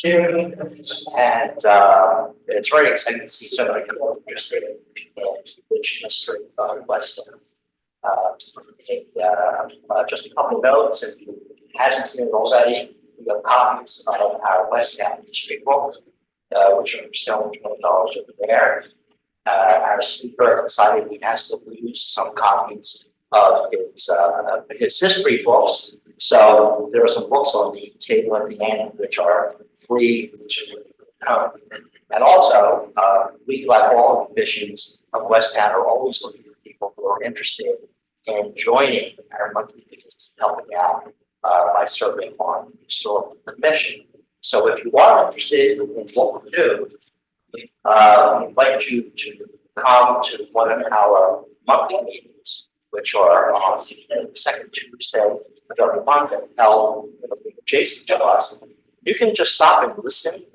June, and it's very exciting to see so many people interested in rich history of Westtown. Just a couple of notes, if you hadn't seen it already, we have copies of our Westtown history book, which are selling $20 over there. Our speaker decided he has to lose some copies of his history books. So there are some books on the table at the end which are free, and also we, like all the divisions of Westtown, are always looking for people who are interested in joining our monthly meetings, helping out by serving on the historical commission. So if you are interested in what we do, we invite you to come to one of our monthly meetings, which are on the second Tuesday of every month, and held adjacent to us. You can just stop and listen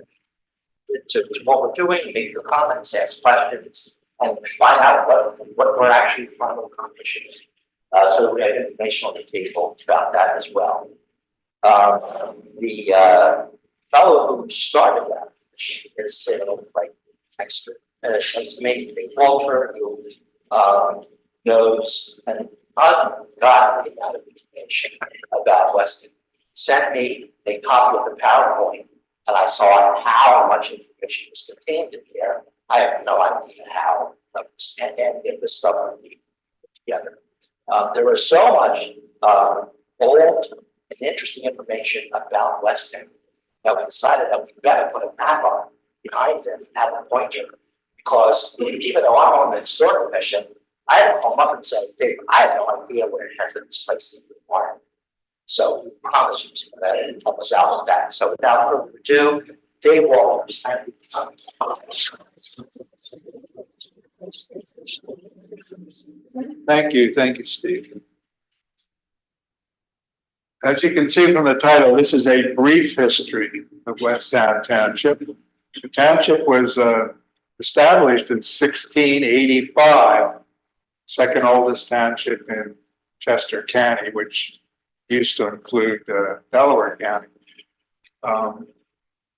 to what we're doing, make your comments, ask questions, and find out what we're actually trying to accomplish. So we have information on the table about that as well. The fellow who started that is sitting right next to me, Walter, who knows an ungodly amount of information about Weston. Sent me a copy of the PowerPoint, and I saw how much information was contained in there. I have no idea how any of this stuff would be put together. There was so much old and interesting information about Weston that we decided that we better put a map on behind it and have a pointer. Because even though I'm on the historic commission, I have to come up and say, Dave, I have no idea where this place is required. So we promise you to help us out with that. So without further ado, Dave Walters. Thank you, Steve. As you can see from the title, this is a brief history of Westtown Township. The township was established in 1685, second oldest township in Chester County, which used to include Delaware County.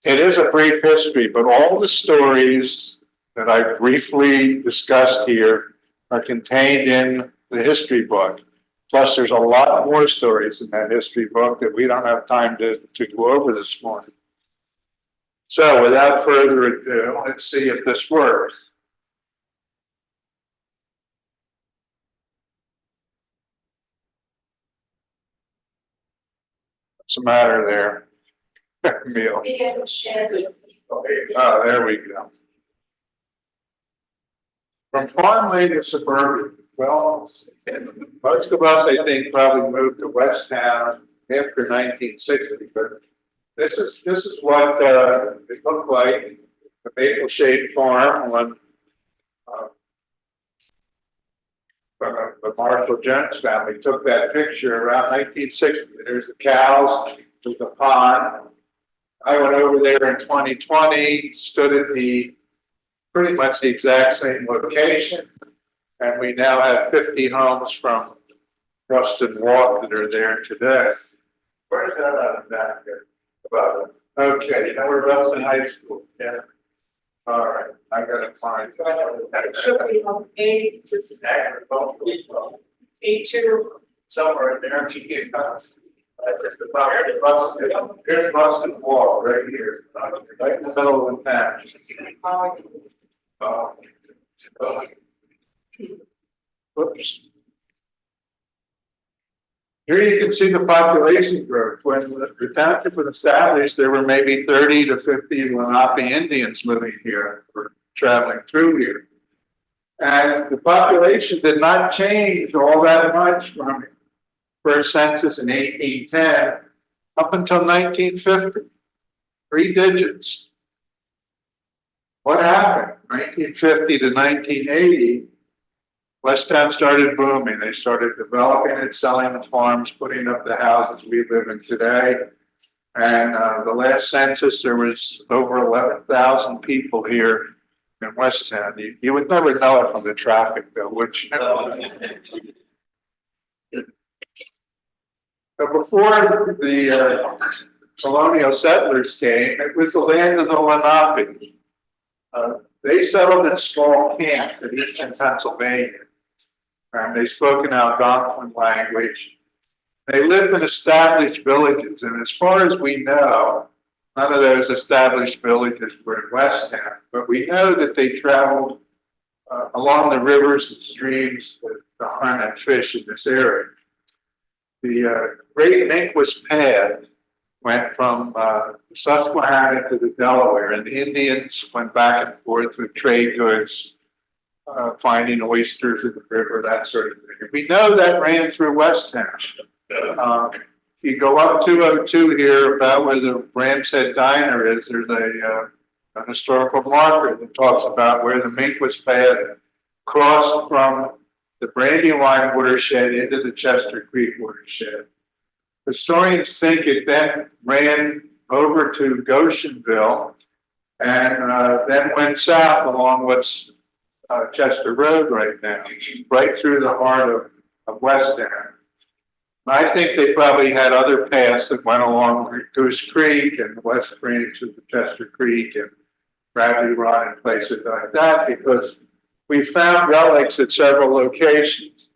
It is a brief history, but all the stories that I briefly discussed here are contained in the history book. Plus, there's a lot more stories in that history book that we don't have time to go over this morning. So without further ado, let's see if this works. What's the matter there, Emil? Oh, there we go. From Farmland to Suburbia. Well, most of us, I think, probably moved to Westtown after 1960, but this is what it looked like. The Maple Shade Farm on the Marshall Jones family took that picture around 1960. There's the cows, there's the pond. I went over there in 2020, stood at pretty much the exact same location. And we now have 50 homes from Ruston Walk that are there today. Where's that out of back here? Okay, you know where Ruston High School? Yeah. All right, I gotta find It should be on A2 somewhere in there. Just about here's Ruston Walk right here, right in the middle of the town. Oops. Here you can see the population growth. When the township was established, there were maybe 30 to 50 Lenape Indians living here or traveling through here. And the population did not change all that much from first census in 1810 up until 1950. 3 digits. What happened? 1950 to 1980, Westtown started booming. They started developing it, selling the farms, putting up the houses we live in today. And the last census, there was over 11,000 people here in Westtown. You would never know it from the traffic, though, would you? But before the colonial settlers came, it was the land of the Lenape. They settled in small camps in eastern Pennsylvania, and they spoke an Algonquin language. They lived in established villages, and as far as we know, none of those established villages were in Westtown, but we know that they traveled along the rivers and streams to hunt and fish in this area. The Great Minquist Path went from Susquehanna to the Delaware, and the Indians went back and forth with trade goods, finding oysters in the river, that sort of thing. We know that ran through Westtown. You go up 202 here, about where the Ram's Head Diner is, there's a historical marker that talks about where the Minquist Path crossed from the Brandywine watershed into the Chester Creek watershed. Historians think it then ran over to Goshenville and then went south along what's Chester Road right now, right through the heart of Westtown. I think they probably had other paths that went along Goose Creek and the west branch of the Chester Creek and Bradley Run and places like that, because we found relics at several locations.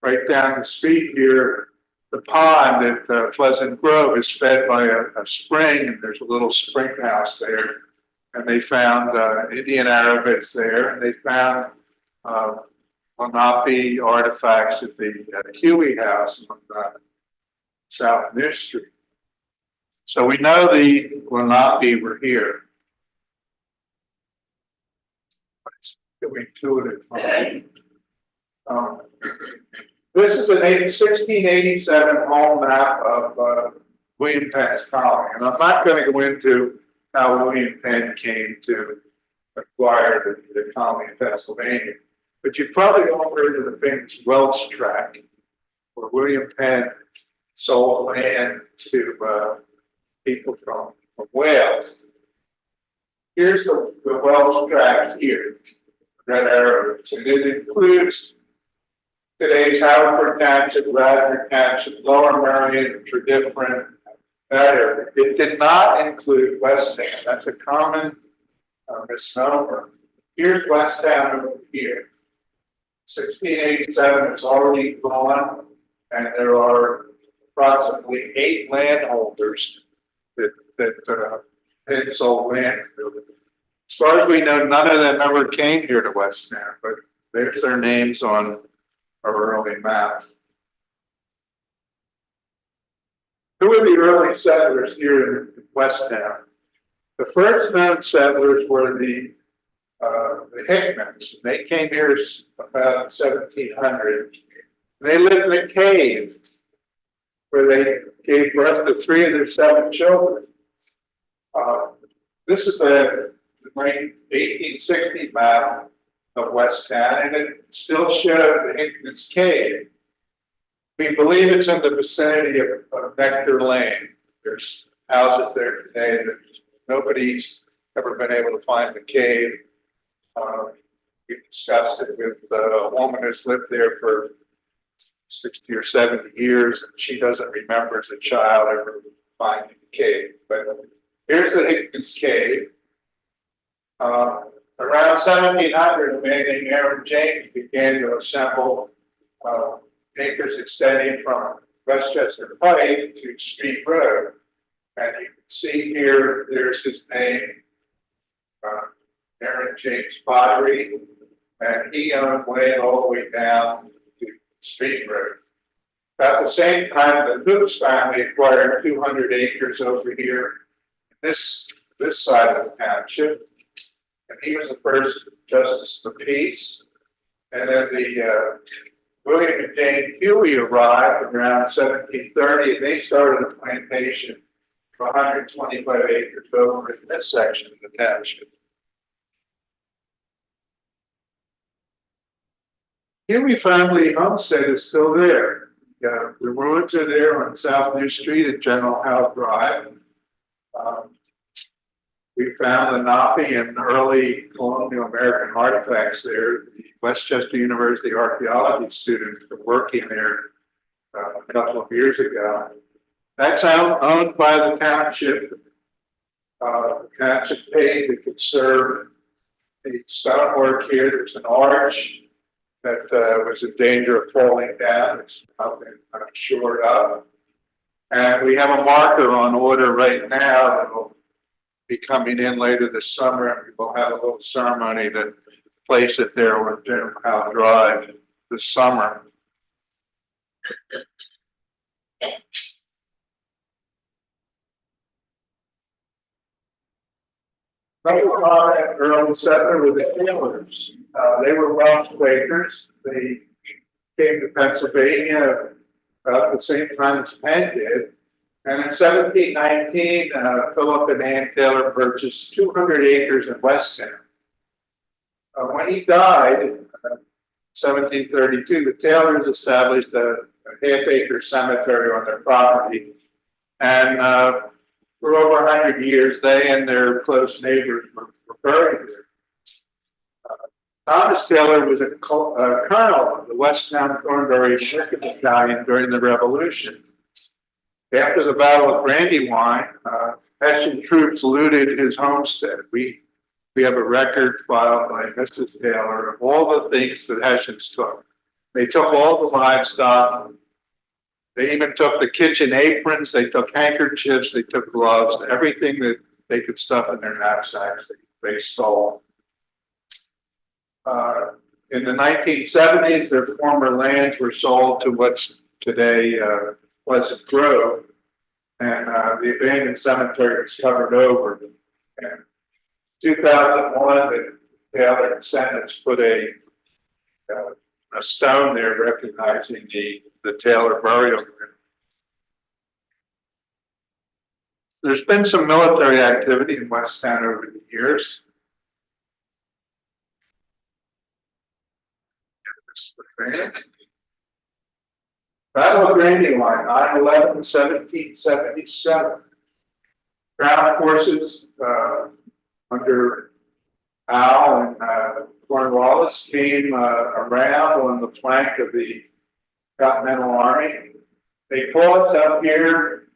Right down the street here, the pond at Pleasant Grove is fed by a spring, and there's a little spring house there. And they found Indian arrowheads there, and they found Lenape artifacts at the Huey House on South New Street. So we know the Lenape were here. Let's go into it. This is an 1687 home map of William Penn's colony, and I'm not going to go into how William Penn came to acquire the colony of Pennsylvania. But you've probably all heard of the famous Welch tract, where William Penn sold land to people from Wales. Here's the Welch tract here, red arrows, and it includes today's Haverford Township, Radford Township, Lower Merion, Tredyffrin, that area. It did not include Westtown. That's a common misnomer. Here's Westtown over here. 1687 is already gone, and there are approximately 8 landholders that had sold land. As far as we know, none of them ever came here to Westtown, but there's their names on our early maps. Who were the early settlers here in Westtown? The first known settlers were the Hickmans. They came here about 1700. They lived in a cave where they gave birth to 3 of their 7 children. This is the 1860 map of Westtown, and it still showed the Hickman's Cave. We believe it's in the vicinity of Nectar Lane. There's houses there today that nobody's ever been able to find the cave. We discussed it with a woman who's lived there for 60 or 70 years, and she doesn't remember as a child ever finding the cave. But here's the Hickman's Cave. Around 1700, a man named Aaron James began to assemble acres extending from Westchester Pike to Street Road. And you can see here, there's his name, Aaron James Pottery, and he owned land all the way down to Street Road. At the same time, the Hoops family acquired 200 acres over here, this side of the township, and he was the first justice of the peace. And then the William and Jane Huey arrived around 1730, and they started a plantation for 125 acres over in this section of the township. Huey family homestead is still there. The ruins are there on South New Street at General Howe Drive. We found Lenape and early colonial American artifacts there. The Westchester University archaeology students were working there a couple of years ago. That's owned by the township. The township paid to conserve the stonework here. There's an arch that was in danger of falling down. It's now been shored up. And we have a marker on order right now that will be coming in later this summer, and we'll have a little ceremony to place it there on General Drive this summer. Early settler were the Taylors. They were Welsh Quakers. They came to Pennsylvania about the same time as Penn did. And in 1719, Philip and Ann Taylor purchased 200 acres in Westtown. When he died, in 1732, the Taylors established a half-acre cemetery on their property. And for over 100 years, they and their close neighbors were buried there. Thomas Taylor was a colonel of the Westtown Thornbury Militia Battalion during the Revolution. After the Battle of Brandywine, Hessian troops looted his homestead. We have a record filed by Mrs. Taylor of all the things that Hessians took. They took all the livestock. They even took the kitchen aprons. They took handkerchiefs. They took gloves. Everything that they could stuff in their knapsacks, they stole. In the 1970s, their former lands were sold to what's today Pleasant Grove, and the abandoned cemetery was covered over. And 2001, the Taylor descendants put a stone there recognizing the Taylor burial ground. There's been some military activity in Westtown over the years. Battle of Brandywine, 9/11/1777. Ground forces under Howe and Cornwallis came around on the flank of the Continental Army. They paused up here,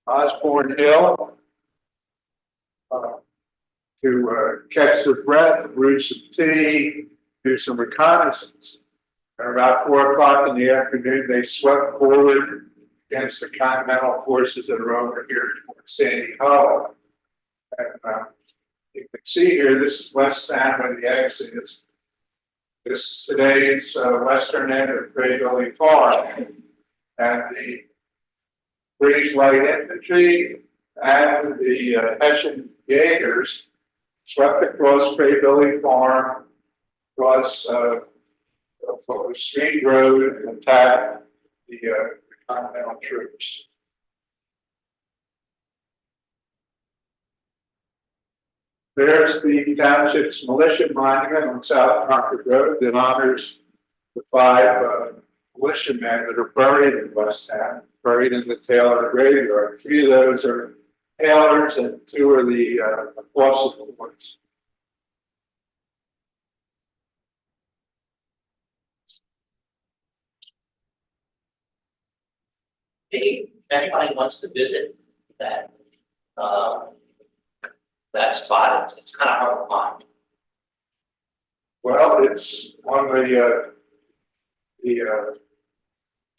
Osborne Hill, to catch their breath, brew some tea, do some reconnaissance. At about 4 o'clock in the afternoon, they swept forward against the Continental forces that are over here towards Sandy Hollow. And you can see here, this is Westtown where the exit is. This is today's western end of Gray Gully Farm. And the British Light Infantry and the Hessian Jaegers swept across Gray Gully Farm, across what was Street Road, and attacked the Continental troops. There's the township's militia monument on South Concord Road that honors the 5 militiamen that are buried in Westtown, buried in the Taylor graveyard. 3 of those are Taylors and 2 are the Boston boys. If anybody wants to visit that that spot, it's kind of hard to find. Well, it's on the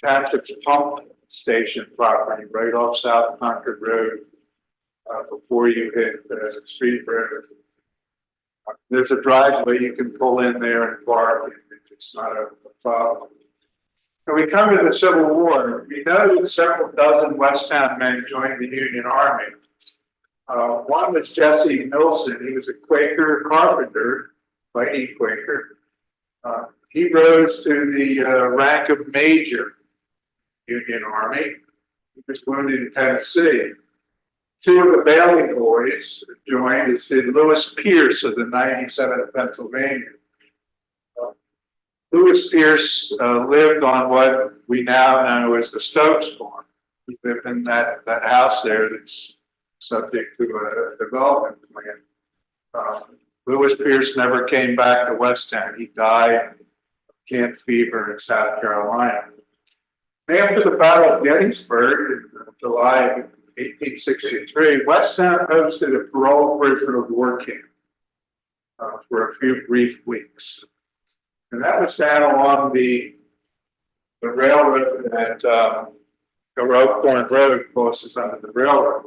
township's pump station property, right off South Concord Road, before you hit the Street Road. There's a driveway you can pull in there and park. It's not a problem. When we come to the Civil War, we know that several dozen Westtown men joined the Union Army. One was Jesse Nilsson. He was a Quaker carpenter, fighting Quaker. He rose to the rank of Major Union Army. He was wounded in Tennessee. 2 of the Bailey boys joined, as did Lewis Pierce of the 97th Pennsylvania. Lewis Pierce lived on what we now know as the Stokes farm. He lived in that house there that's subject to a development plan. Lewis Pierce never came back to Westtown. He died of camp fever in South Carolina. After the Battle of Gettysburg in July 1863, Westtown hosted a parole prisoner of war camp for a few brief weeks. And that was down along the railroad that the Oakland Road crosses under the railroad.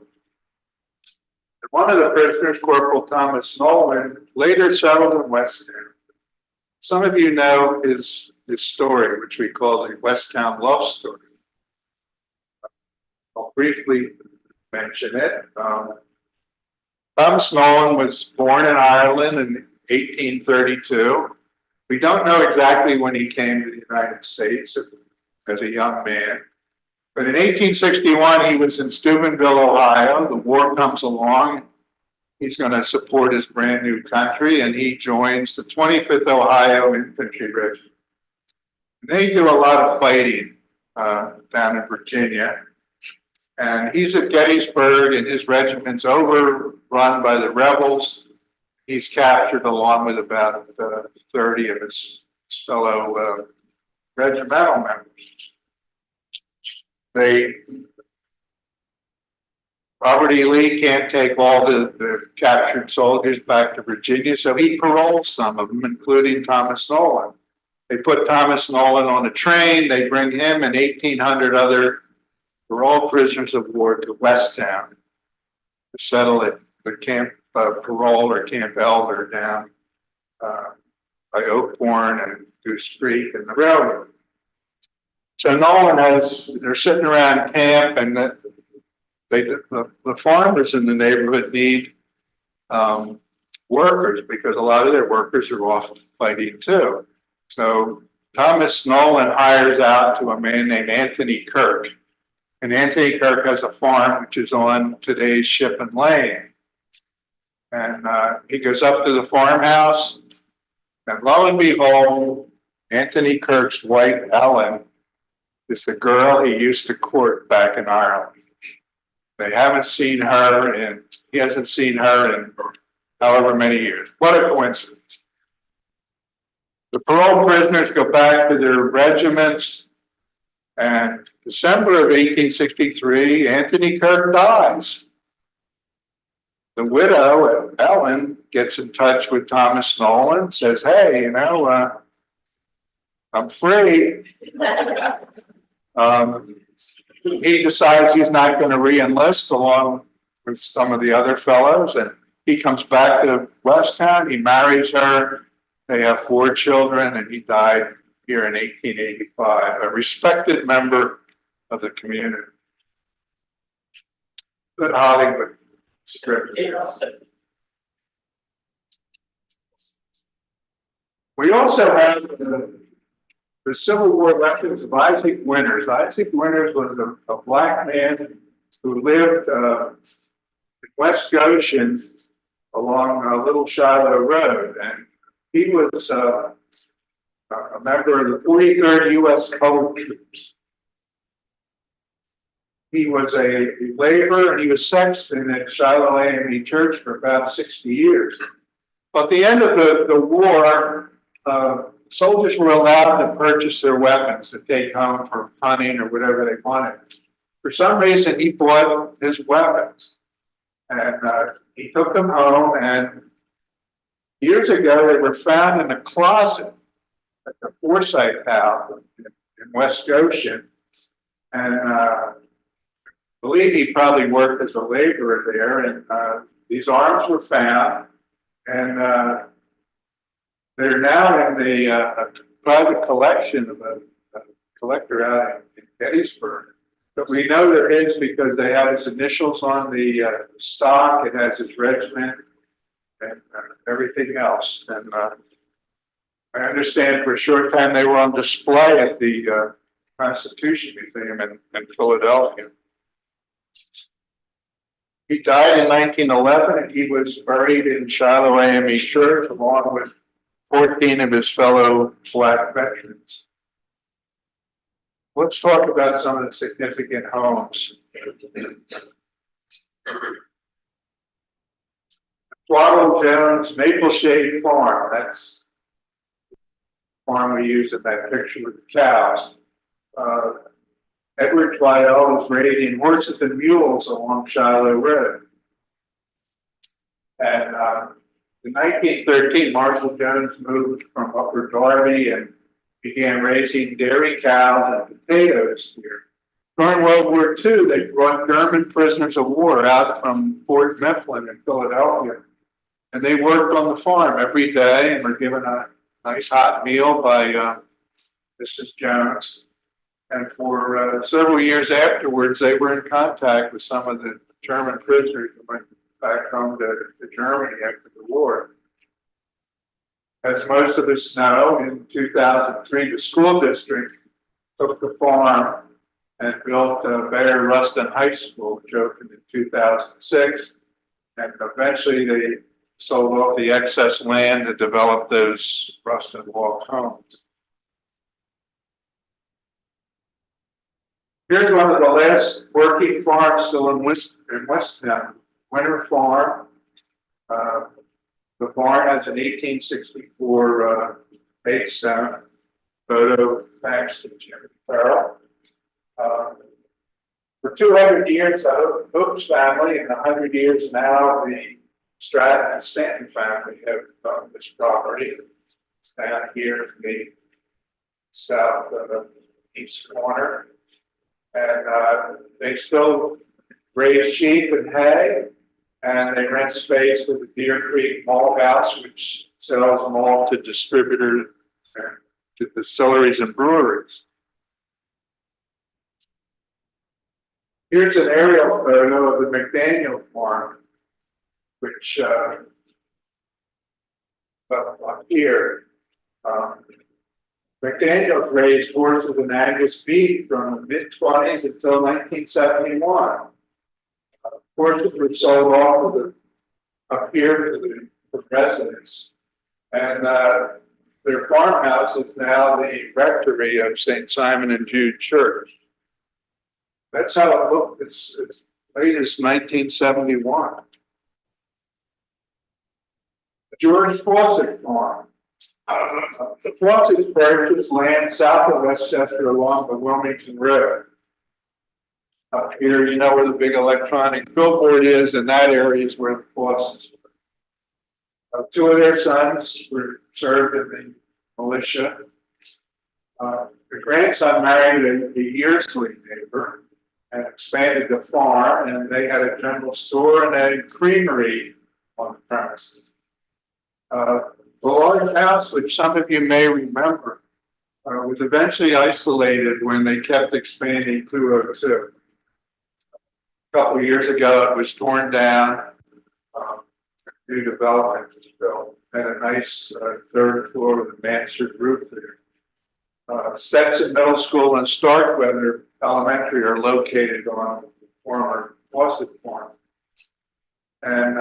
And one of the prisoners, Corporal Thomas Nolan, later settled in Westtown. Some of you know his story, which we call the Westtown love story. I'll briefly mention it. Thomas Nolan was born in Ireland in 1832. We don't know exactly when he came to the United States as a young man. But in 1861, he was in Steubenville, Ohio. The war comes along. He's going to support his brand new country, and he joins the 25th Ohio Infantry Regiment. They do a lot of fighting down in Virginia. And he's at Gettysburg, and his regiment's overrun by the rebels. He's captured along with about 30 of his fellow regimental members. Robert E. Lee can't take all the captured soldiers back to Virginia, so he paroles some of them, including Thomas Nolan. They put Thomas Nolan on a train. They bring him and 1,800 other parole prisoners of war to Westtown to settle at the Camp Parole or Camp Elder down by Oakbourne and Goose Creek and the railroad. So Nolan they're sitting around camp, and the farmers in the neighborhood need workers because a lot of their workers are off fighting too. So Thomas Nolan hires out to a man named Anthony Kirk. And Anthony Kirk has a farm which is on today's Ship and Lane. And he goes up to the farmhouse, and lo and behold, Anthony Kirk's wife, Ellen, is the girl he used to court back in Ireland. They haven't seen her, and he hasn't seen her in however many years. What a coincidence. The parole prisoners go back to their regiments, and December of 1863, Anthony Kirk dies. The widow, Ellen, gets in touch with Thomas Nolan, says, hey, I'm free. He decides he's not going to re-enlist along with some of the other fellows, and he comes back to Westtown. He marries her. They have 4 children, and he died here in 1885, a respected member of the community. Good Hollywood script. We also have the Civil War legends of Isaac Winters. Isaac Winters was a black man who lived in West Goshen along Little Shiloh Road, and he was a member of the 43rd U.S. Colored Troops. He was a laborer, and he was sexton at Shiloh AME Church for about 60 years. But at the end of the war, soldiers were allowed to purchase their weapons to take home for hunting or whatever they wanted. For some reason, he bought his weapons, and he took them home, and years ago, they were found in a closet at the Forsyth House in West Goshen, and I believe he probably worked as a laborer there, and these arms were found, and they're now in the private collection of a collector out in Gettysburg. But we know they're his because they have his initials on the stock. It has his regiment and everything else. And I understand for a short time they were on display at the Constitution Museum in Philadelphia. He died in 1911, and he was buried in Shiloh AME Church along with 14 of his fellow black veterans. Let's talk about some of the significant homes. Twaddle Jones Maple Shade Farm, that's the farm we used in that picture with the cows. Edward Twidell was raising horses and mules along Shiloh Road. And in 1913, Marshall Jones moved from Upper Darby and began raising dairy cows and potatoes here. During World War II, they brought German prisoners of war out from Fort Mifflin in Philadelphia. And they worked on the farm every day and were given a nice hot meal by Mrs. Jones. And for several years afterwards, they were in contact with some of the German prisoners who went back home to Germany after the war. As most of us know, in 2003, the school district took the farm and built Bayer Rustin High School, which opened in 2006. And eventually they sold off the excess land to develop those Rustin Walk homes. Here's one of the last working farms still in Westtown, Winter Farm. The barn has an 1864 base photo thanks to Jimmy Farrell. For 200 years, the Hoops family, and 100 years now, the Stratton and Stanton family have owned this property. It's down here in the south east corner. And they still raise sheep and hay, and they rent space for the Deer Creek Malt House, which sells malt to distributors, to distilleries and breweries. Here's an aerial photo of the McDaniel farm, which up here. McDaniels raised horses and Angus beef from the mid-20s until 1971. Horses were sold off to up here to the residents, and their farmhouse is now the rectory of St. Simon and Jude Church. That's how it looked as late as 1971. The George Fawcett Farm. The Fawcett's purchased land south of Westchester along the Wilmington Road. Up here, you know where the big electronic billboard is, and that area is where the Fawcett's were. Two of their sons were served in the militia. The grandson married a Yearsley neighbor and expanded the farm, and they had a general store and a creamery on the premises. The large house, which some of you may remember, was eventually isolated when they kept expanding 202. A couple of years ago, it was torn down. New development was built. Had a nice third floor with a mansard roof there. Stetson Middle School and Starkweather Elementary are located on the former Fawcett Farm. And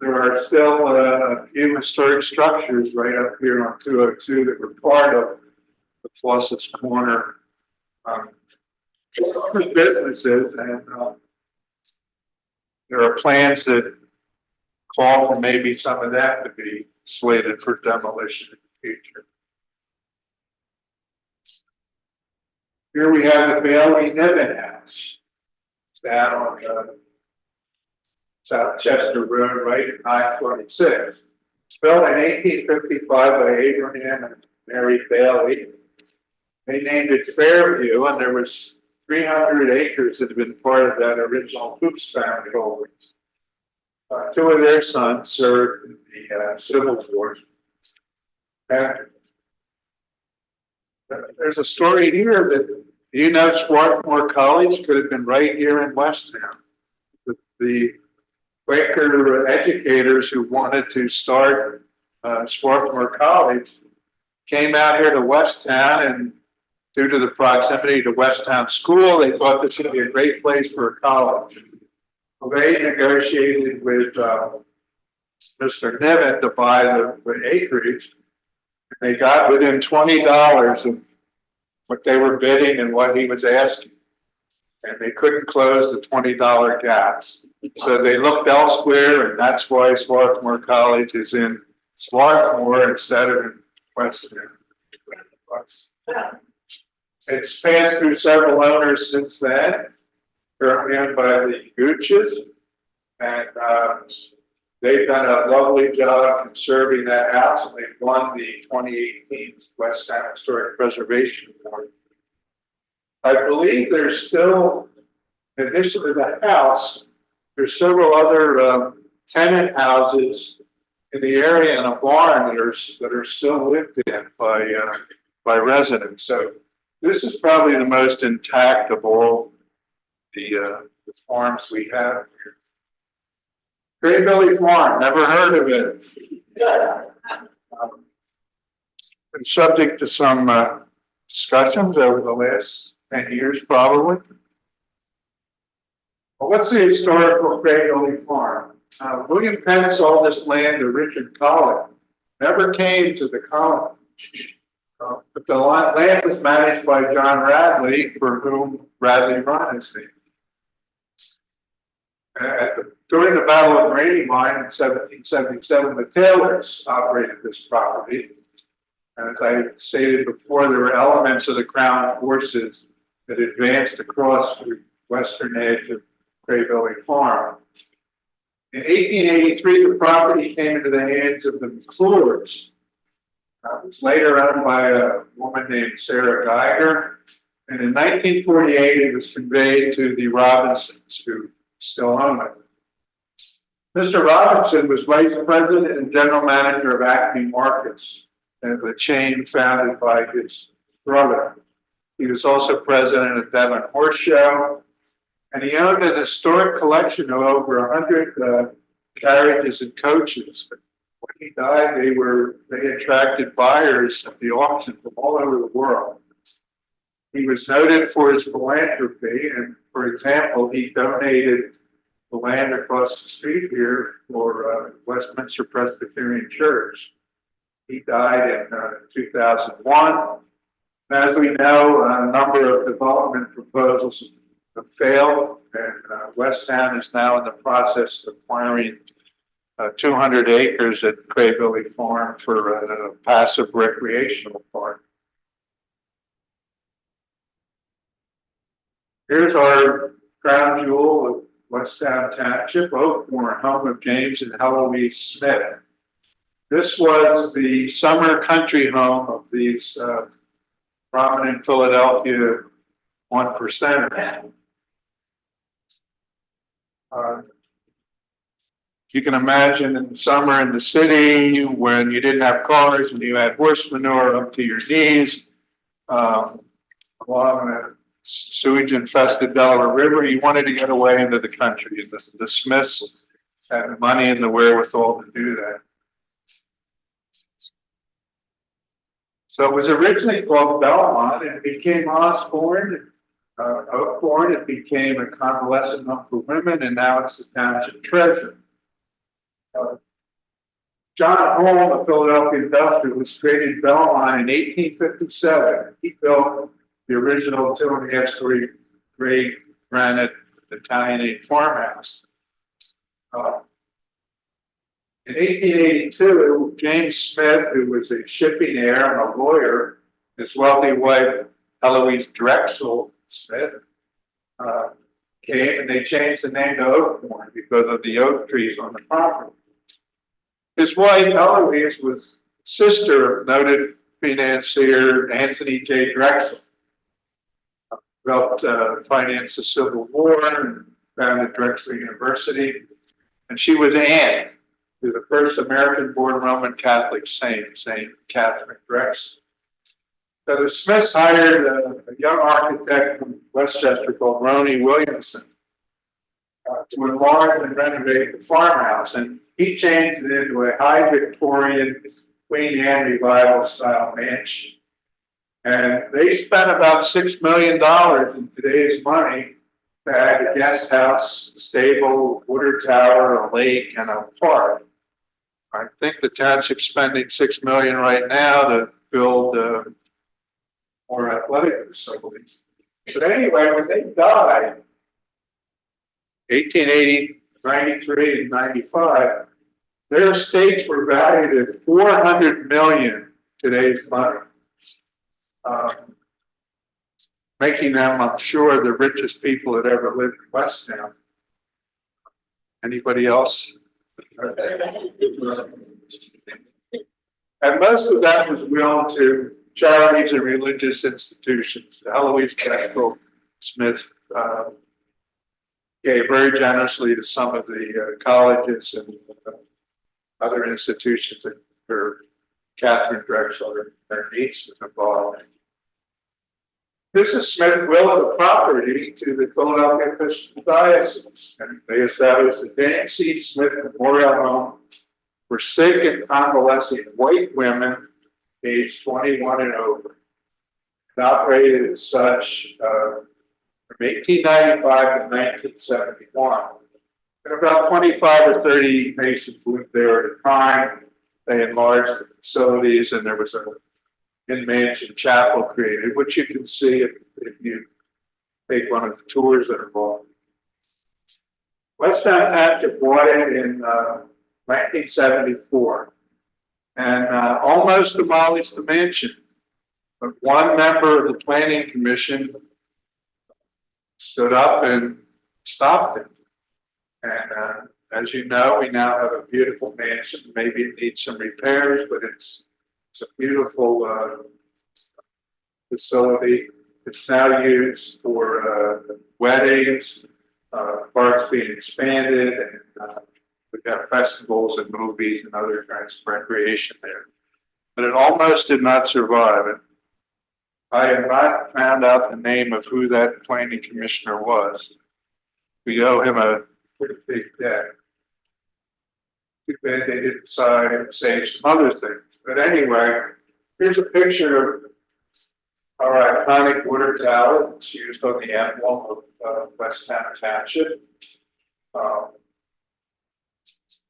there are still a few historic structures right up here on 202 that were part of the Fawcett's Corner businesses, and there are plans that call for maybe some of that to be slated for demolition in the future. Here we have the Bailey Niven House. It's down on South Chester Road, right at 926. It's built in 1855 by Abraham and Mary Bailey. They named it Fairview, and there was 300 acres that had been part of that original Hoops family holdings. Two of their sons served in the Civil War. And there's a story here that, Swarthmore College could have been right here in Westtown. The Quaker educators who wanted to start Swarthmore College came out here to Westtown, and due to the proximity to Westtown School, they thought this would be a great place for a college. Well, they negotiated with Mr. Niven to buy the acreage. They got within $20 of what they were bidding and what he was asking. And they couldn't close the $20 gaps. So they looked elsewhere, and that's why Swarthmore College is in Swarthmore instead of in Westtown. It's passed through several owners since then, currently owned by the Gooches. And they've done a lovely job conserving that house, and they've won the 2018 Westtown Historic Preservation Award. I believe there's still, in addition to the house, there's several other tenant houses in the area and a barn that are still lived in by residents. So this is probably the most intact of all the farms we have here. Great Billy Farm, never heard of it. Been subject to some discussions over the last 10 years, probably. Well, what's the historical Great Billy Farm? William Penn sold this land to Richard Collett. Never came to the colony. But the land was managed by John Radley, for whom Radley run his name. During the Battle of Brandywine in 1777, the Taylors operated this property. As I stated before, there were elements of the Crown forces that advanced across the western edge of Great Billy Farm. In 1883, the property came into the hands of the McClures. It was later owned by a woman named Sarah Geiger. And in 1948, it was conveyed to the Robinsons, who still own it. Mr. Robinson was vice president and general manager of Acme Markets, and the chain founded by his brother. He was also president of Devon Horse Show, and he owned an historic collection of over 100 carriages and coaches. When he died, they attracted buyers at the auction from all over the world. He was noted for his philanthropy, and for example, he donated the land across the street here for Westminster Presbyterian Church. He died in 2001. And as we know, a number of development proposals have failed, and Westtown is now in the process of acquiring 200 acres at Great Billy Farm for a passive recreational park. Here's our crown jewel of Westtown Township, Oakmore, home of James and Heloise Smith. This was the summer country home of these prominent Philadelphia 1%ers. You can imagine in the summer in the city when you didn't have cars and you had horse manure up to your knees along the sewage infested Delaware River, you wanted to get away into the country. The Smiths had the money and the wherewithal to do that. So it was originally called Belmont, and it became Osborne, Oakborne. It became a convalescent home for women, and now it's the township treasurer. John Holm of Philadelphia Industrialist created Belmont in 1857. He built the original 2.5-story gray granite Italianate farmhouse. In 1882, James Smith, who was a shipping heir and a lawyer, his wealthy wife, Heloise Drexel Smith, came, and they changed the name to Oakmore because of the oak trees on the property. His wife, Heloise, was sister of noted financier Anthony J. Drexel. Helped finance the Civil War and founded Drexel University. And she was aunt to the first American-born Roman Catholic saint, Saint Catherine Drexel. So the Smiths hired a young architect from Westchester called Roney Williamson to enlarge and renovate the farmhouse. And he changed it into a high Victorian Queen Anne Revival style mansion. And they spent about $6 million in today's money to add a guest house, a stable, water tower, a lake, and a park. I think the township's spending $6 million right now to build more athletic facilities. But anyway, when they died, 1880, 93, and 95, their estates were valued at $400 million today's money. making them, I'm sure, the richest people that ever lived in Westtown. Anybody else? And most of that was willed to charities and religious institutions. Eloise Gaskell Smith gave very generously to some of the colleges and other institutions that her Catherine Drexler, their niece, was involved in. Mrs. Smith willed the property to the Philadelphia Episcopal Diocese, and they established the James C. Smith Memorial Home for sick and convalescing white women aged 21 and over. It operated as such from 1895 to 1971. And about 25 or 30 patients lived there at a time. They enlarged the facilities, and there was a in-mansion chapel created, which you can see if you take one of the tours that are involved. Westtown Township bought it in 1974 and almost demolished the mansion. But one member of the planning commission stood up and stopped it. And as you know, we now have a beautiful mansion. Maybe it needs some repairs, but it's a beautiful facility. It's now used for weddings, parks being expanded, and we've got festivals and movies and other kinds of recreation there. But it almost did not survive. And I have not found out the name of who that planning commissioner was. We owe him a pretty big debt. Too bad they didn't say some other things. But anyway, here's a picture of our iconic water tower. It's used on the emblem of Westtown Township.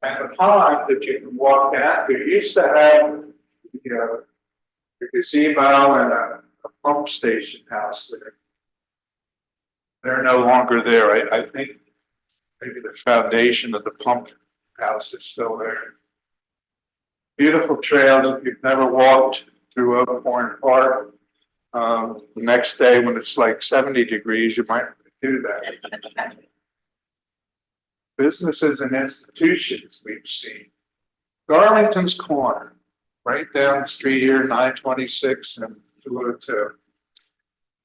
And the pond that you can walk down to used to have the gazebo and a pump station house there. They're no longer there. I think maybe the foundation of the pump house is still there. Beautiful trails. If you've never walked through Oakhorn Park, the next day when it's like 70 degrees, you might do that. Businesses and institutions we've seen. Darlington's Corner, right down the street here, 926 and 202.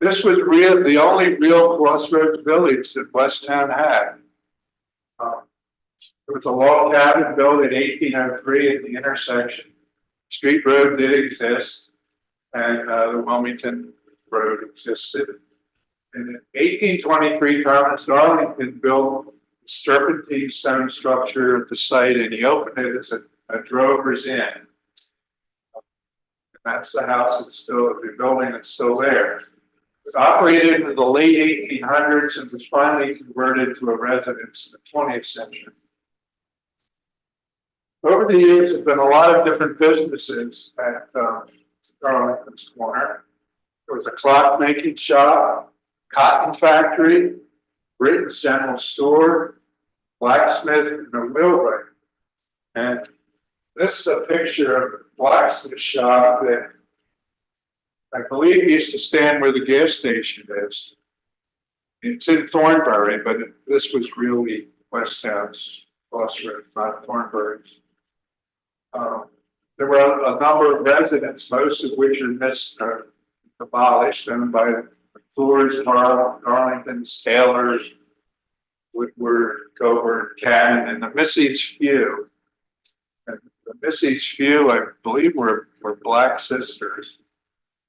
This was the only real crossroads village that Westtown had. There was a log cabin built in 1803 at the intersection. Street Road did exist, and the Wilmington Road existed. And in 1823, Thomas Darlington built a serpentine stone structure at the site, and he opened it as a drover's inn. And that's the house that's still, the building that's still there. It was operated in the late 1800s and was finally converted to a residence in the 20th century. Over the years, there's been a lot of different businesses at Darlington's Corner. There was a clockmaking shop, cotton factory, Britain's General Store, blacksmith, and a wheelwright. And this is a picture of a blacksmith shop that I believe used to stand where the gas station is. It's in Thornbury, but this was really Westtown's crossroads, not Thornbury's. There were a number of residents, most of which are demolished, owned by McClure's, Darlington's, Taylor's, Woodward, Coburn, Cannon, and the Missy's Few. And the Missy's Few, I believe, were black sisters.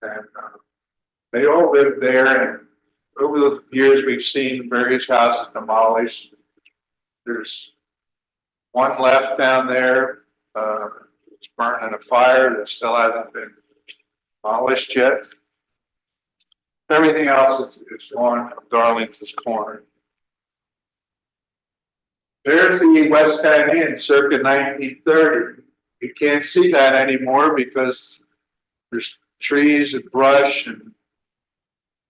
And they all lived there. And over the years, we've seen various houses demolished. There's one left down there. It's burned in a fire that still hasn't been demolished yet. Everything else is gone from Darlington's Corner. There's the Westtown Inn, circa 1930. You can't see that anymore because there's trees and brush and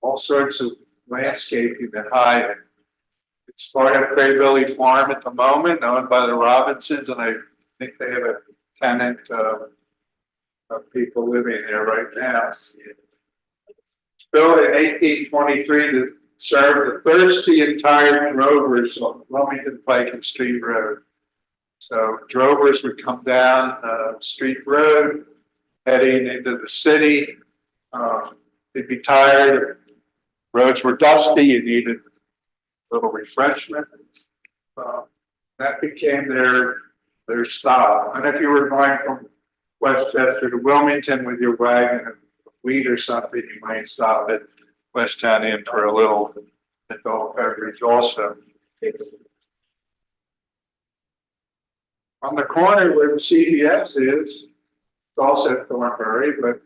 all sorts of landscaping that hide it. It's part of Craybilly Farm at the moment, owned by the Robinsons, and I think they have a tenant of people living there right now. built in 1823 to serve the thirsty and tired drovers on Wilmington Pike and Street Road. So drovers would come down Street Road, heading into the city. They'd be tired. Roads were dusty. You needed a little refreshment. That became their stop. And if you were going from Westchester to Wilmington with your wagon of wheat or something, you might stop at Westtown Inn for a little adult beverage also. On the corner where the CVS is, it's also Thornbury, but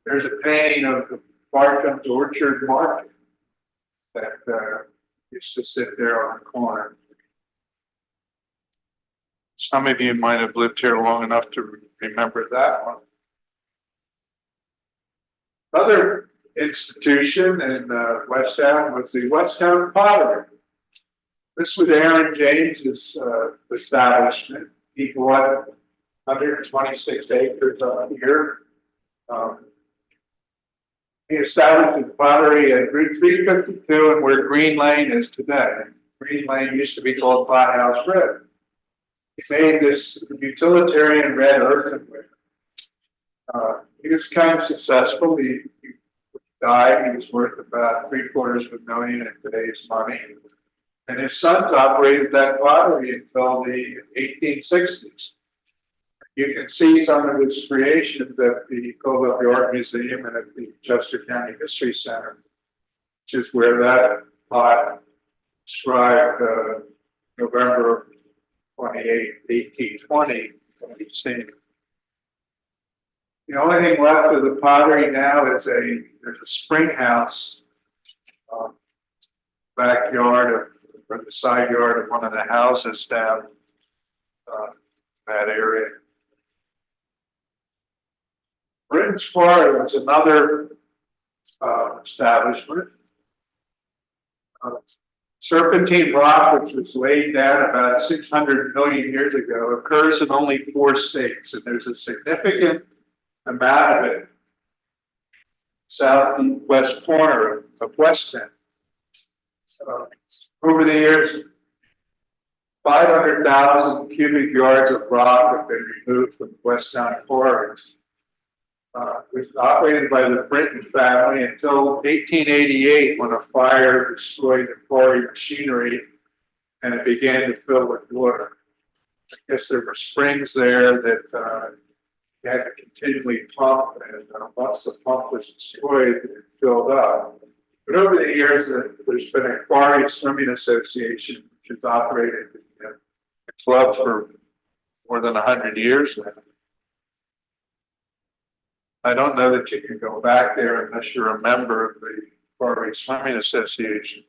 there's a painting of the Bartram's Orchard Market that used to sit there on the corner. Some of you might have lived here long enough to remember that one. Another institution in Westtown was the Westtown Pottery. This was Aaron James's establishment. He bought 126 acres here. He established the pottery at Route 352 and where Green Lane is today. Green Lane used to be called Pot House Road. He made this utilitarian red earthenware. He was kind of successful. He died. He was worth about $750,000 in today's money. And his sons operated that pottery until the 1860s. You can see some of his creations at the Philadelphia Art Museum and at the Chester County History Center, which is where that pot described November 28, 1820. The only thing left of the pottery now is there's a spring house backyard or the side yard of one of the houses down that area. Britain's Quarry was another establishment. Serpentine rock, which was laid down about 600 million years ago, occurs in only 4 states, and there's a significant amount of it southwest corner of Weston. Over the years, 500,000 cubic yards of rock have been removed from Westtown quarries. It was operated by the Britton family until 1888, when a fire destroyed the quarry machinery and it began to fill with water. I guess there were springs there that you had to continually pump, and once the pump was destroyed, it filled up. But over the years, there's been a Quarry Swimming Association, which has operated a club for more than 100 years now. I don't know that you can go back there unless you're a member of the Quarry Swimming Association.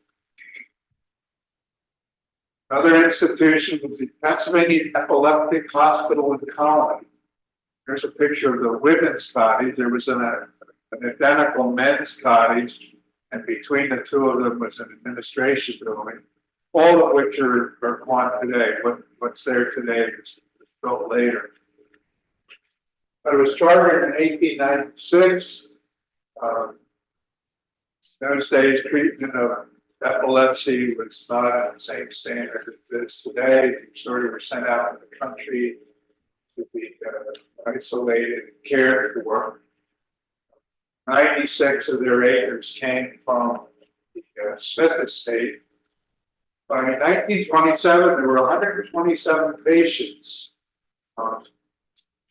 Another institution was the Pennsylvania Epileptic Hospital and Colony. There's a picture of the women's cottage. There was an identical men's cottage, and between the two of them was an administration building, all of which are gone today. What's there today was built later. But it was chartered in 1896. Those days, treatment of epilepsy was not at the same standard as it is today. Children were sent out in the country to be isolated and cared for. 96 of their acres came from the Smith estate. By 1927, there were 127 patients.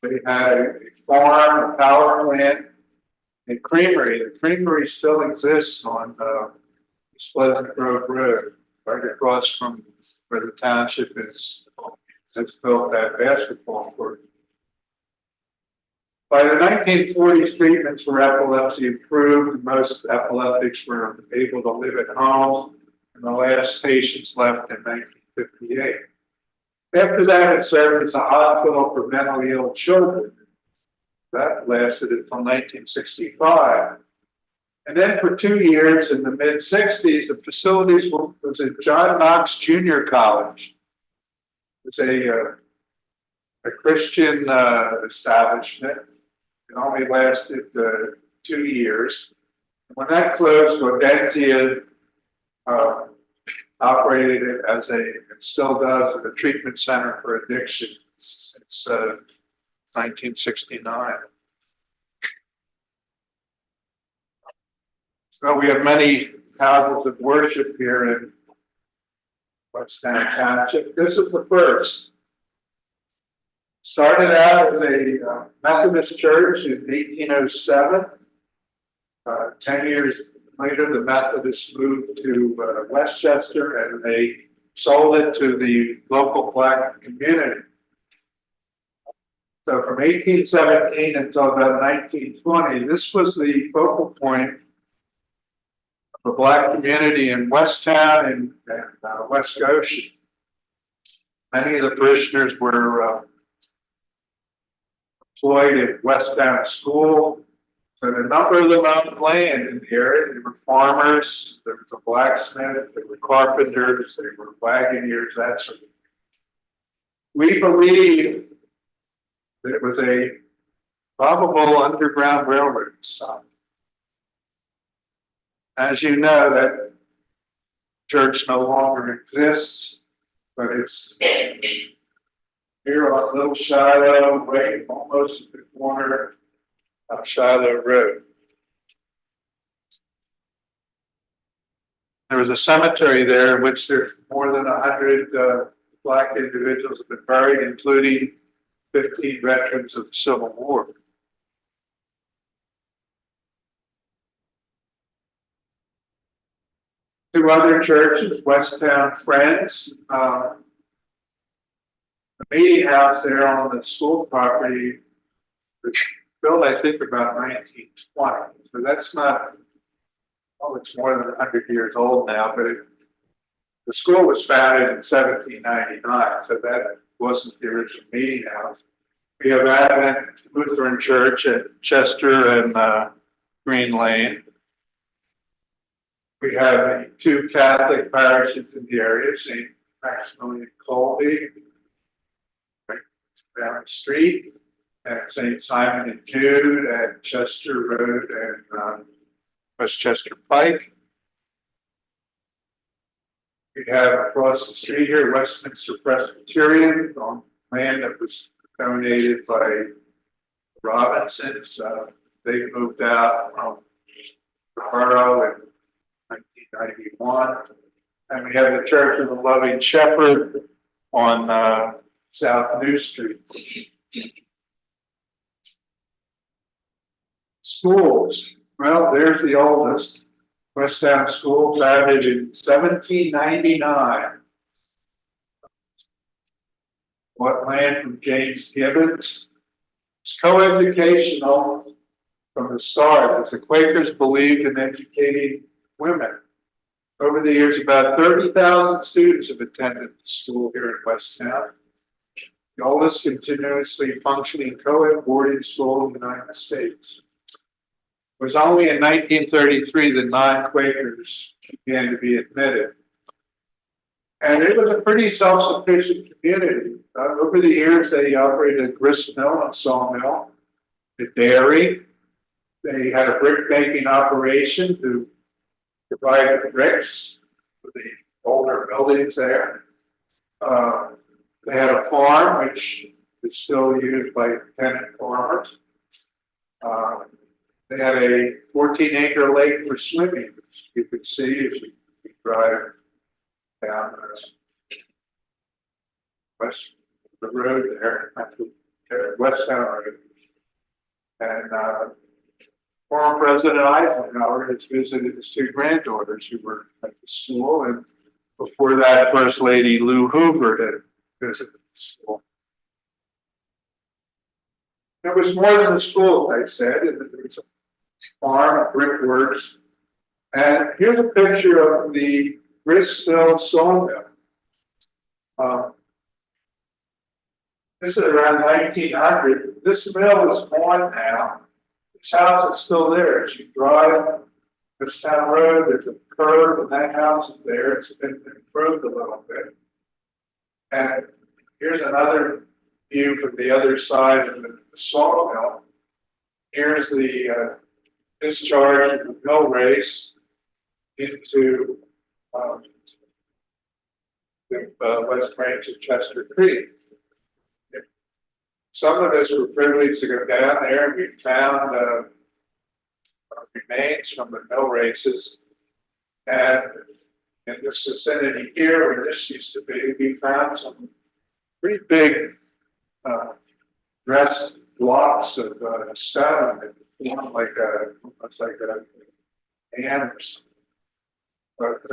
They had a farm, a power plant, a creamery. The creamery still exists on Pleasant Grove Road, right across from where the township is built that basketball court. By the 1940s, treatments for epilepsy improved. Most epileptics were able to live at home, and the last patients left in 1958. After that, it served as a hospital for mentally ill children. That lasted until 1965. And then for 2 years in the mid-60s, the facilities was at John Knox Junior College. It was a Christian establishment. It only lasted 2 years. When that closed, Rodentia operated it as it still does, as a treatment center for addiction since 1969. So we have many houses of worship here in Westtown Township. This is the first. Started out as a Methodist church in 1807. 10 years later, the Methodists moved to Westchester, and they sold it to the local Black community. So from 1817 until about 1920, this was the focal point of the Black community in Westtown and West Goshen. Many of the parishioners were employed at Westtown School. So a number of them owned land in the area. They were farmers, there was a blacksmith, there were carpenters, there were wagoners, that sort of thing. We believe that it was a probable underground railroad stop. As you know, that church no longer exists, but it's here on Little Shiloh, right almost at the corner of Shiloh Road. There was a cemetery there in which there's more than 100 Black individuals have been buried, including 15 veterans of the Civil War. Two other churches, Westtown Friends, the meeting house there on the school property was built, I think, about 1920. So that's not, oh, it's more than 100 years old now, but the school was founded in 1799, so that wasn't the original meeting house. We have Advent Lutheran Church at Chester and Green Lane. We have two Catholic parishes in the area, St. Maximilian Colby, right down the street, and St. Simon and Jude at Chester Road and Westchester Pike. We have across the street here Westminster Presbyterian on land that was donated by Robinsons. They moved out from the borough in 1991. And we have the Church of the Loving Shepherd on South New Street. Schools. Well, there's the oldest. Westtown School, founded in 1799. What land from James Gibbons? It's co-educational from the start, as the Quakers believed in educating women. Over the years, about 30,000 students have attended the school here in Westtown. The oldest continuously functioning co-ed boarding school in the United States. It was only in 1933 that non-Quakers began to be admitted. And it was a pretty self-sufficient community. Over the years, they operated a grist mill and sawmill, a dairy. They had a brick making operation to provide bricks for the older buildings there. They had a farm, which is still used by tenant farmers. They had a 14-acre lake for swimming, which you could see as you drive down the road there, Westtown Road. And former President Eisenhower has visited his two granddaughters who were at the school, and before that, First Lady Lou Hoover had visited the school. It was more than a school, I said. It was a farm, brickworks. And here's a picture of the grist-mill sawmill. This is around 1900. This mill is gone now. This house is still there. As you drive this town road, there's a curve, and that house is there. It's been improved a little bit. And here's another view from the other side of the sawmill. Here's the discharge of the mill race into the West Branch of Chester Creek. Some of us were privileged to go down there and we found remains from the mill races. And in this vicinity here, where this used to be, we found some pretty big dressed blocks of stone that formed like looks like a hammers. But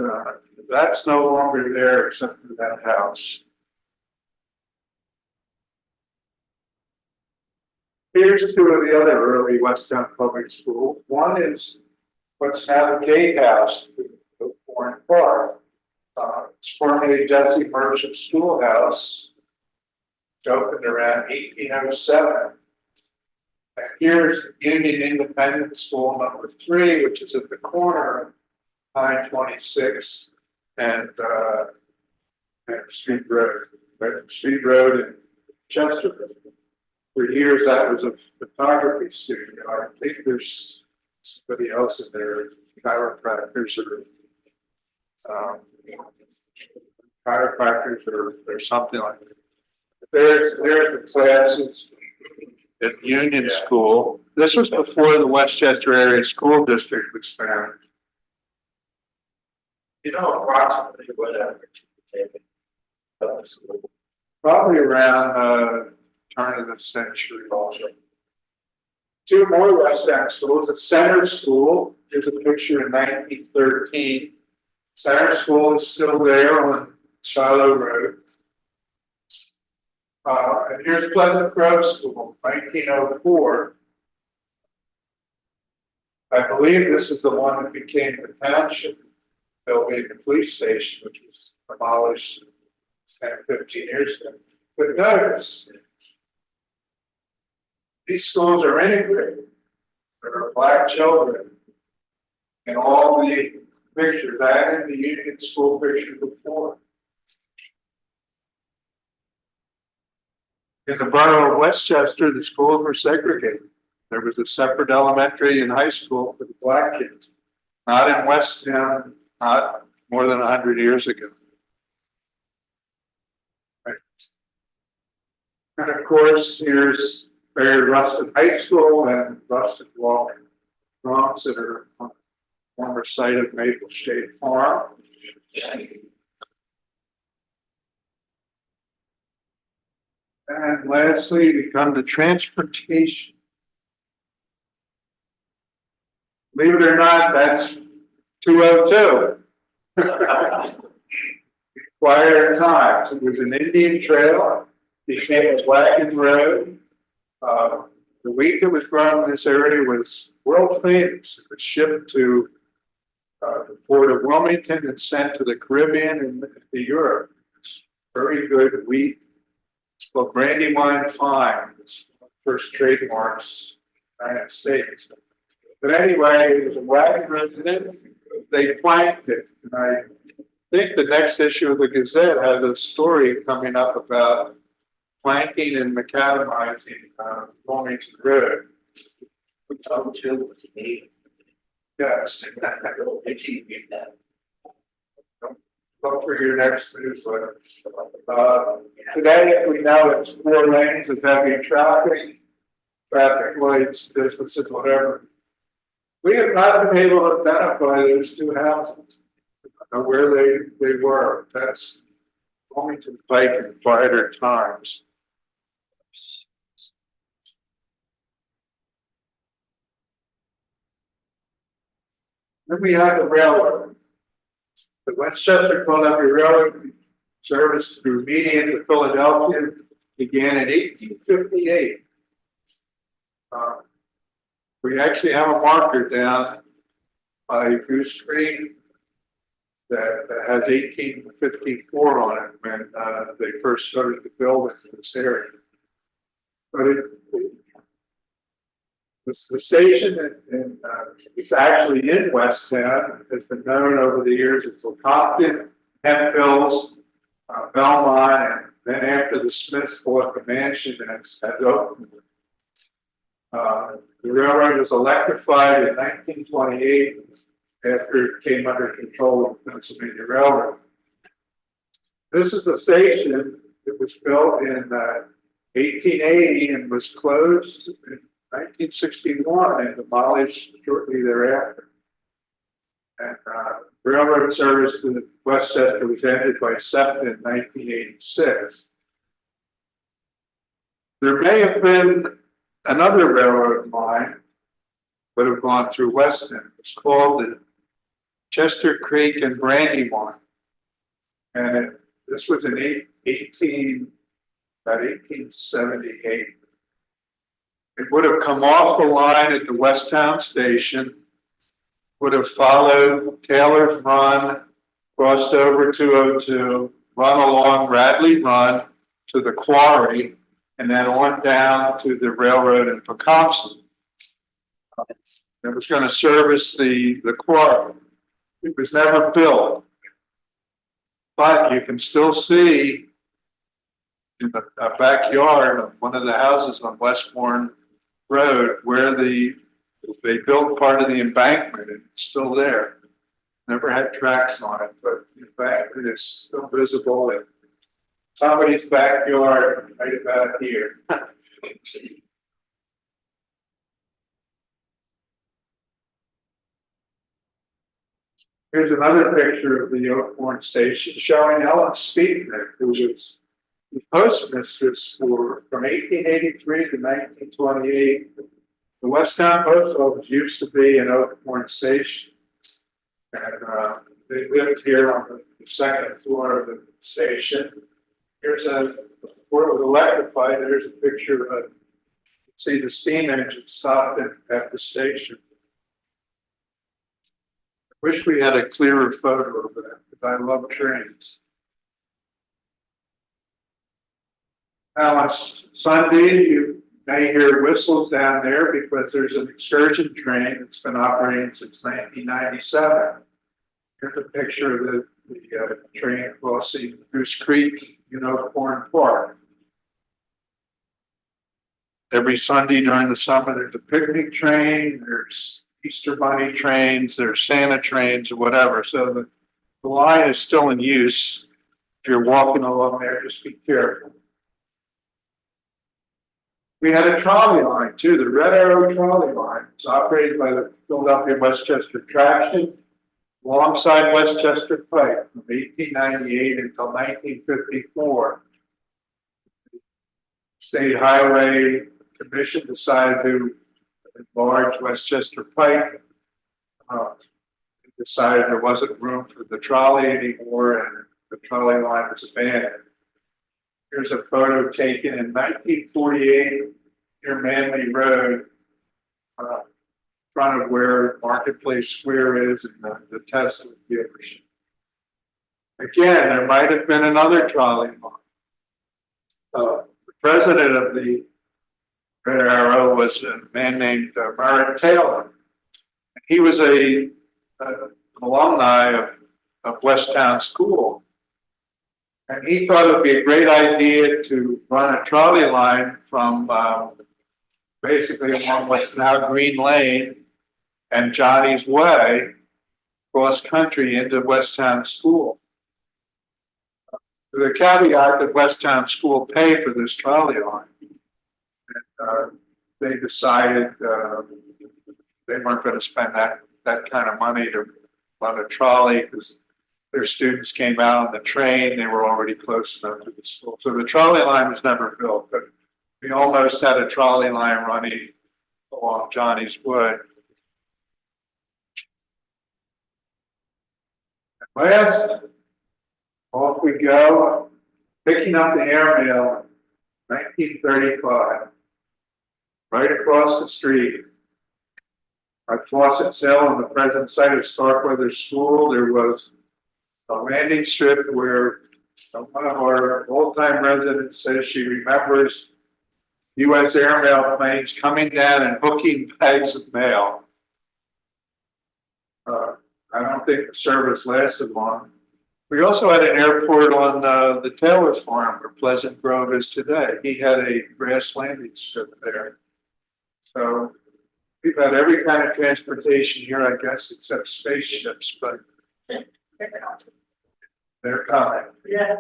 that's no longer there except for that house. Here's two of the other early Westtown public schools. One is what's now the gatehouse, Warren Park. It's formerly Jesse Merchant Schoolhouse, which opened around 1807. And here's Union Independent School number 3, which is at the corner of 926 and Street Road in Chester. For years, that was a photography studio. I think there's somebody else in there, chiropractors or something like that. There's the classes at Union School. This was before the Westchester Area School District was founded. You know, approximately whatever. Probably around turn of the century also. Two more Westtown schools. At Center School, here's a picture in 1913. Center School is still there on Shiloh Road. And here's Pleasant Grove School, 1904. I believe this is the one that became the township building, the police station, which was demolished 10, 15 years ago. But notice, these schools are integrated. There are Black children in all the pictures, and in the Union School picture before. In the borough of Westchester, the schools were segregated. There was a separate elementary and high school for the Black kids. Not in Westtown, not more than 100 years ago. Right. And of course, here's Barry Rustin High School and Rustin Walk Bronx that are on the former site of Maple Shade Farm. And lastly, we come to transportation. Believe it or not, that's 202. Quieter times. It was an Indian trail, became a wagon road. The wheat that was grown in this area was world famous. It was shipped to the port of Wilmington and sent to the Caribbean and to Europe. It's very good wheat. It's called Brandywine Fine. It's one of the first trademarks in the United States. But anyway, it was a wagon road, and then they planked it. And I think the next issue of the Gazette has a story coming up about planking and macadamizing Wilmington Road. Yes. Look for your next newsletter. Today, we know it's 4 lanes of heavy traffic lights, businesses, whatever. We have not been able to identify those 2 houses, where they were. That's Wilmington Pike in quieter times. Then we had the railroad. The Westchester Philadelphia Railroad service through Median to Philadelphia began in 1858. We actually have a marker down by Goose Street that has 1854 on it when they first started to build into this area. But the station, it's actually in Westtown, has been known over the years as Lecompton, Hemp Hills, Belmont, and then after the Smiths bought the mansion, has opened. The railroad was electrified in 1928 after it came under control of the Pennsylvania Railroad. This is the station that was built in 1880 and was closed in 1961 and demolished shortly thereafter. And railroad service to Westchester was ended by SEPTA in 1986. There may have been another railroad line would have gone through Weston. It's called the Chester Creek and Brandywine. And this was in about 1878. It would have come off the line at the Westtown station, would have followed Taylor's Run, crossed over 202, run along Radley Run to the quarry, and then on down to the railroad in Pecosset. It was going to service the quarry. It was never built, but you can still see in the backyard of one of the houses on Westbourne Road where they built part of the embankment, and it's still there. Never had tracks on it, but the embankment is still visible in somebody's backyard right about here. Here's another picture of the Oakbourne station showing Ellen Speakner, who was the postmistress from 1883 to 1928. The Westtown Post Office used to be an Oakbourne station. And they lived here on the second floor of the station. Here's before it was electrified, there's a picture of, see the steam engine stopped at the station. I wish we had a clearer photo of that, because I love trains. Now on Sunday, you may hear whistles down there because there's an excursion train that's been operating since 1997. Here's a picture of the train crossing Goose Creek in Oakbourne Park. Every Sunday during the summer, there's a picnic train, there's Easter Bunny trains, there's Santa trains, or whatever. So the line is still in use. If you're walking along there, just be careful. We had a trolley line too. The Red Arrow trolley line was operated by the Philadelphia Westchester Traction alongside Westchester Pike from 1898 until 1954. State Highway Commission decided to enlarge Westchester Pike. Decided there wasn't room for the trolley anymore, and the trolley line was abandoned. Here's a photo taken in 1948 near Manley Road, in front of where Marketplace Square is and the Tesla dealership. Again, there might have been another trolley line. The president of the Red Arrow was a man named Merritt Taylor. He was an alumni of Westtown School. And he thought it would be a great idea to run a trolley line from basically along what's now Green Lane and Johnny's Way cross country into Westtown School. The caveat that Westtown School paid for this trolley line. And, they decided they weren't going to spend that kind of money to run a trolley because their students came out on the train. They were already close enough to the school. So the trolley line was never built, but we almost had a trolley line running along Johnny's Way. Last, off we go, picking up the airmail in 1935, right across the street. At Fawcett Hill on the present site of Starkweather School, there was a landing strip where one of our old-time residents says she remembers U.S. airmail planes coming down and hooking bags of mail. I don't think the service lasted long. We also had an airport on the Taylor's farm where Pleasant Grove is today. He had a grass landing strip there. So we've had every kind of transportation here, I guess, except spaceships, but they're coming. Yeah.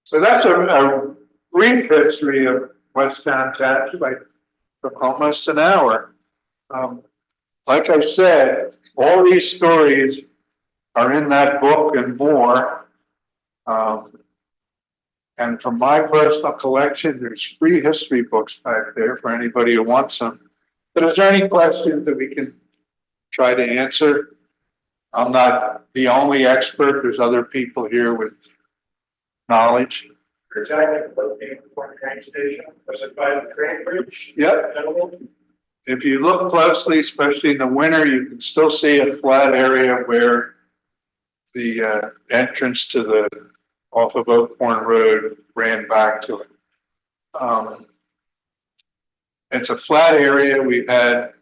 So that's a brief history of Westtown Township. I took almost an hour. Like I said, all these stories are in that book and more. And from my personal collection, there's free history books back there for anybody who wants them. But is there any questions that we can try to answer? I'm not the only expert. There's other people here with knowledge. Exactly, located before the train station, was it by the train bridge? Yep. If you look closely, especially in the winter, you can still see a flat area where the entrance to the off of Oakhorn Road ran back to it. It's a flat area. We've had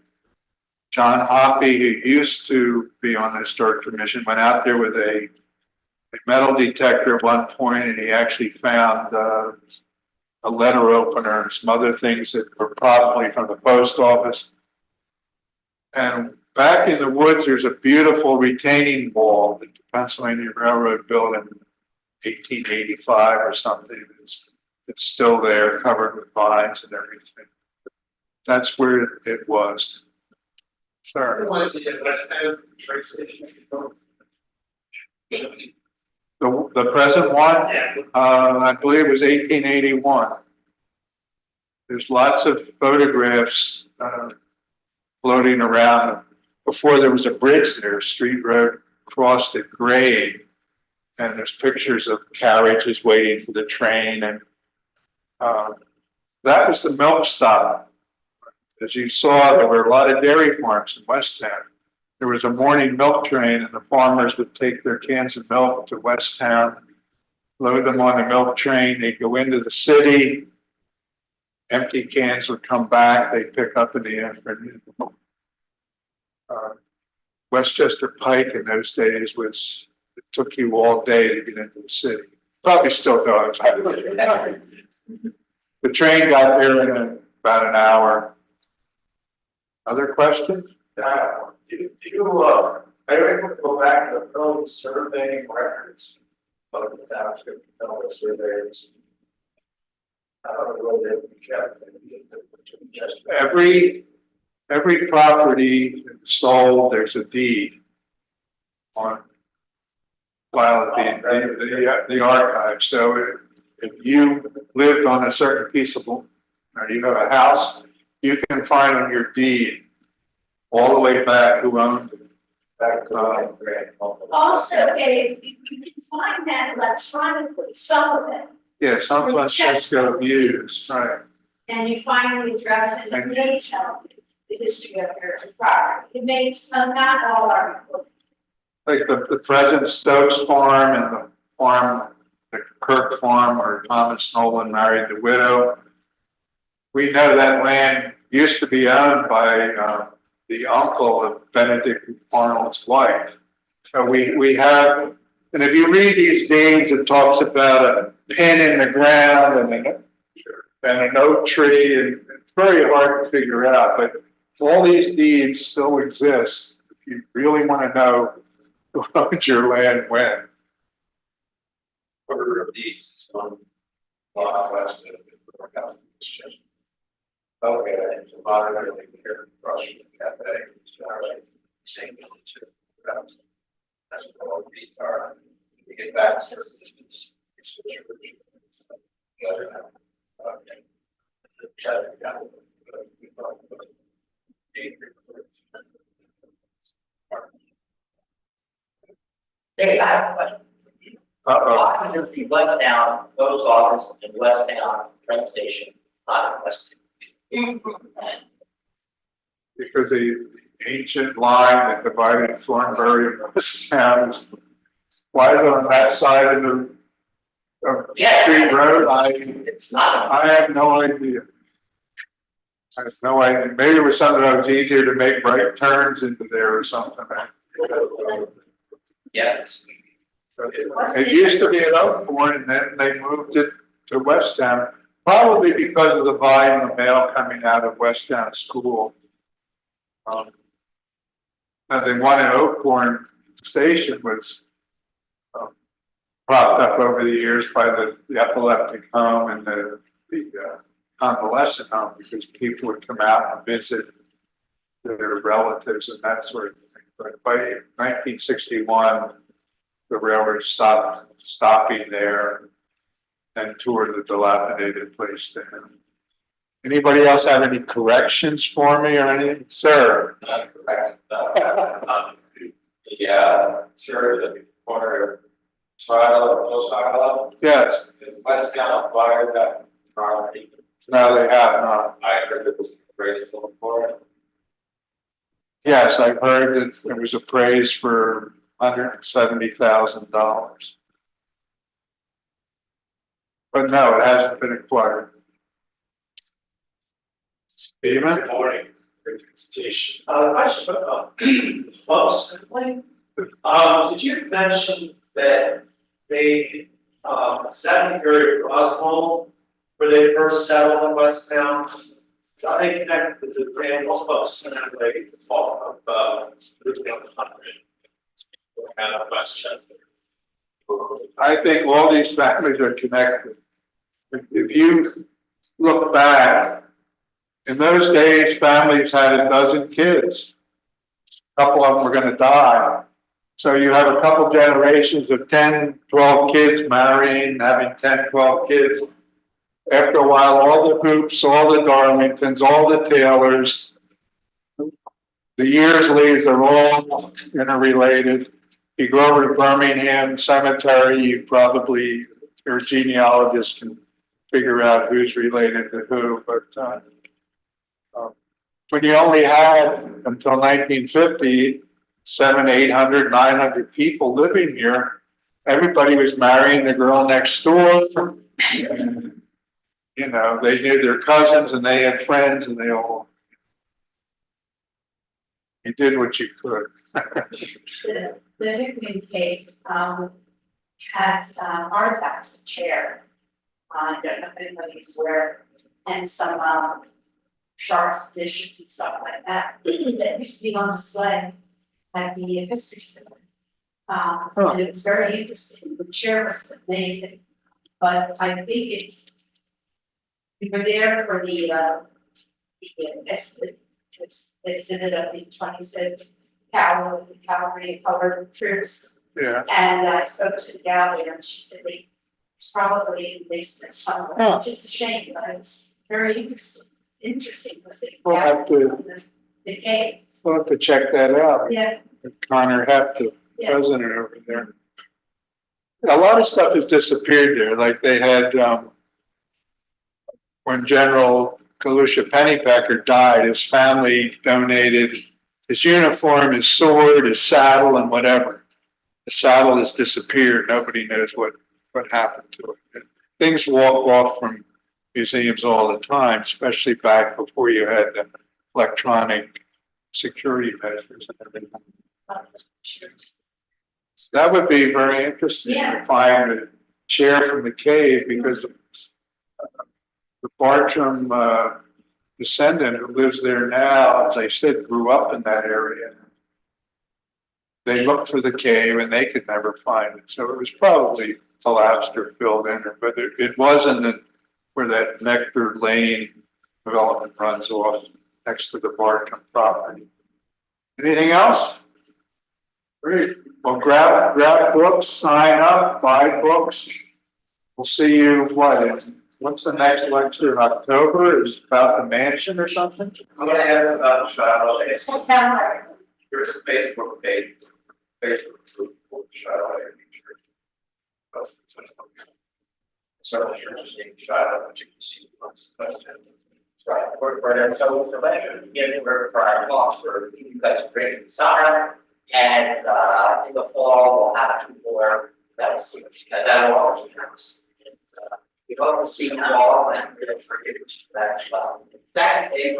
John Hoppy, who used to be on the Historic Commission, went out there with a metal detector at one point, and he actually found a letter opener and some other things that were probably from the post office. And back in the woods, there's a beautiful retaining wall that the Pennsylvania Railroad built in 1885 or something. It's still there, covered with vines and everything. That's where it was. Sir. The present one, I believe it was 1881. There's lots of photographs floating around. Before there was a bridge there, Street Road crossed at grade, and there's pictures of carriages waiting for the train, and that was the milk stop. As you saw, there were a lot of dairy farms in Westtown. There was a morning milk train, and the farmers would take their cans of milk to Westtown, load them on the milk train. They'd go into the city. Empty cans would come back. They'd pick up in the afternoon. Westchester Pike in those days was, it took you all day to get into the city. Probably still does. The train got there in about an hour. Other questions? Do you are you able to go back to early surveying records of the township, surveys? Every property sold, there's a deed on file at the archive. So if you lived on a certain piece of, or you have a house, you can find on your deed all the way back who owned it. Also, if you can find that electronically, some of them, Yeah, some Westchester views, right? and you find the address and it may tell you the history of your property. It makes not all are. Like the present Stokes farm and the farm, the Kirk farm where Thomas Nolan married the widow. We know that land used to be owned by the uncle of Benedict Arnold's wife. So we have, and if you read these deeds, it talks about a pin in the ground and an oak tree, and it's very hard to figure out, but all these deeds still exist if you really want to know who owns your land when. Order of deeds on lot west of the house. Okay, it's a modern here across from the cafe. Same village. That's what all these are. We get back to this. Dave, I have a question. Why does the Westtown post office and Westtown train station not in Westtown? Because the ancient line that divided Thornbury and Westtown, why is it on that side of the Street Road? It's not. I have no idea. I have no idea. Maybe it was something that was easier to make right turns into there or something. Yes. It used to be at Oakhorn, and then they moved it to Westtown. Probably because of the volume of mail coming out of Westtown School. And the one at Oakhorn Station was propped up over the years by the epileptic home and the convalescent home, because people would come out and visit their relatives and that sort of thing. But by 1961, the railroad stopped stopping there and toured the dilapidated place there. Anybody else have any corrections for me or anything? Sir? Sure, the corner trial, post trial, Yes. is Westtown acquired that property. No, they have not. I heard it was appraised for it. Yes, I've heard that it was appraised for $170,000. But no, it hasn't been acquired. Stephen? Good morning. Presentation. Question about close. Did you mention that they sat in your home where they first settled in Westtown? So they connected with the grand close and that way the fall of Westchester. I think all these families are connected. If you look back, in those days, families had a dozen kids. A couple of them were going to die. So you have a couple generations of 10, 12 kids marrying, having 10, 12 kids. After a while, all the Hoops, all the Darlingtons, all the Taylors, the Yearsleys are all interrelated. You go over to Birmingham Cemetery, you probably, your genealogist can figure out who's related to who. But when you only had, until 1950, 700, 800, 900 people living here, everybody was marrying the girl next door. And, you know, they knew their cousins and they had friends and they all, you did what you could. The Hickman case, has, artifacts, a chair. I don't know if anybody's aware, and some, shards, dishes and stuff like that, that used to be on display at the history center. And it was very interesting, the chair was amazing, but I think it's, we were there for the exhibit of the 26th cavalry covered troops. Yeah. And I spoke to the gal there and she said it's probably in the basement somewhere, which is a shame, but it's very interesting because it. We'll have to- The cave, We'll have to check that out. yeah, Connor Hepp, the Yeah. president over there. A lot of stuff has disappeared there. Like they had, when General Galusha Pennypacker died, his family donated his uniform, his sword, his saddle, and whatever. The saddle has disappeared. Nobody knows what happened to it. Things walk off from museums all the time, especially back before you had electronic security measures and everything. That would be very interesting to find a chair from the cave, because the Bartram descendant who lives there now, as I said, grew up in that area. They looked for the cave and they could never find it. So it was probably collapsed or filled in, but it wasn't where that Nectar Lane development runs off next to the Bartram property. Anything else? Great. Well, grab books, sign up, buy books. We'll see you, what's the next lecture in October? Is it about the mansion or something? I'm gonna ask about the trial. September. There's a Facebook page, Facebook group for the trial. So interesting trial, but you can see what's the question. Right, we're there, so for leisure, again, we're for our talks, for you guys are great in the summer, and in the fall, we'll have two more, that's, that will be nice. We hope to see you all, and we're going to forgive you that, second April.